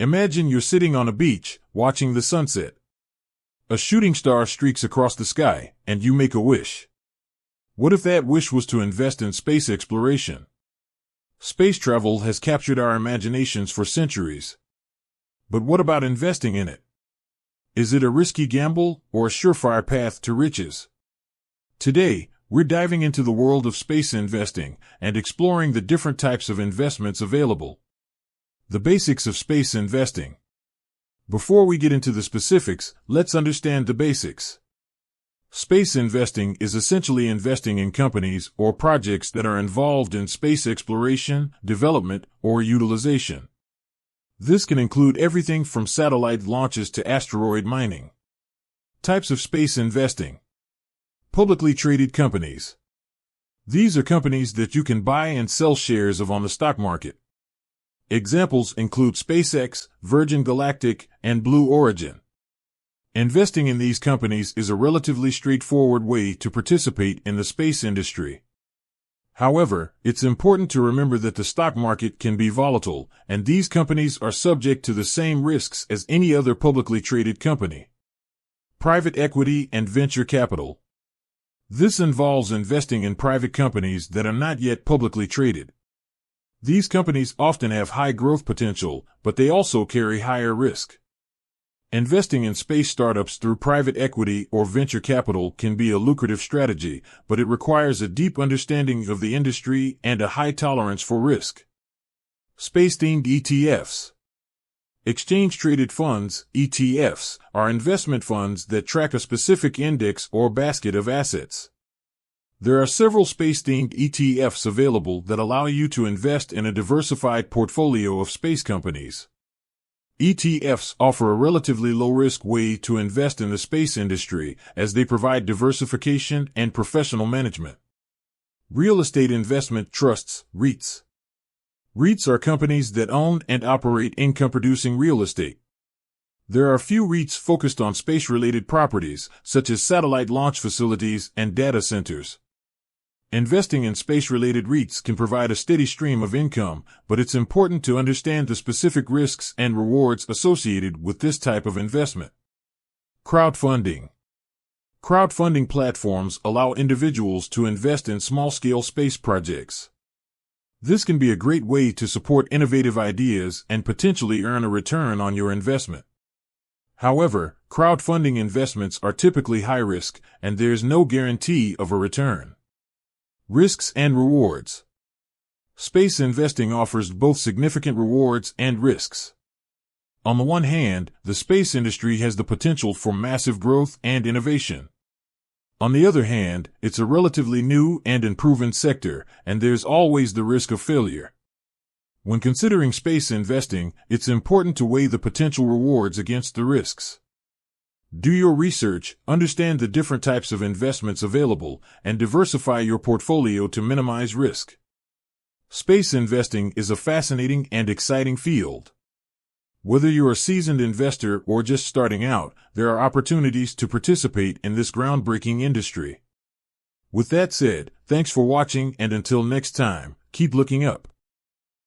Imagine you're sitting on a beach, watching the sunset. A shooting star streaks across the sky, and you make a wish. What if that wish was to invest in space exploration? Space travel has captured our imaginations for centuries. But what about investing in it? Is it a risky gamble or a surefire path to riches? Today, we're diving into the world of space investing and exploring the different types of investments available. The basics of space investing. Before we get into the specifics, let's understand the basics. Space investing is essentially investing in companies or projects that are involved in space exploration, development, or utilization. This can include everything from satellite launches to asteroid mining. Types of space investing. Publicly traded companies. These are companies that you can buy and sell shares of on the stock market. Examples include SpaceX, Virgin Galactic, and Blue Origin. Investing in these companies is a relatively straightforward way to participate in the space industry. However, it's important to remember that the stock market can be volatile, and these companies are subject to the same risks as any other publicly traded company. Private equity and venture capital. This involves investing in private companies that are not yet publicly traded. These companies often have high growth potential, but they also carry higher risk. Investing in space startups through private equity or venture capital can be a lucrative strategy, but it requires a deep understanding of the industry and a high tolerance for risk. Space-themed ETFs. Exchange-traded funds, ETFs, are investment funds that track a specific index or basket of assets. There are several space-themed ETFs available that allow you to invest in a diversified portfolio of space companies. ETFs offer a relatively low-risk way to invest in the space industry as they provide diversification and professional management. Real estate investment trusts, REITs. REITs are companies that own and operate income-producing real estate. There are few REITs focused on space-related properties, such as satellite launch facilities and data centers. Investing in space-related REITs can provide a steady stream of income, but it's important to understand the specific risks and rewards associated with this type of investment. Crowdfunding. Crowdfunding platforms allow individuals to invest in small-scale space projects. This can be a great way to support innovative ideas and potentially earn a return on your investment. However, crowdfunding investments are typically high risk, and there's no guarantee of a return. Risks and rewards. Space investing offers both significant rewards and risks. On the one hand, the space industry has the potential for massive growth and innovation. On the other hand, it's a relatively new and unproven sector, and there's always the risk of failure. When considering space investing, it's important to weigh the potential rewards against the risks. Do your research, understand the different types of investments available, and diversify your portfolio to minimize risk. Space investing is a fascinating and exciting field. Whether you're a seasoned investor or just starting out, there are opportunities to participate in this groundbreaking industry. With that said, thanks for watching, and until next time, keep looking up.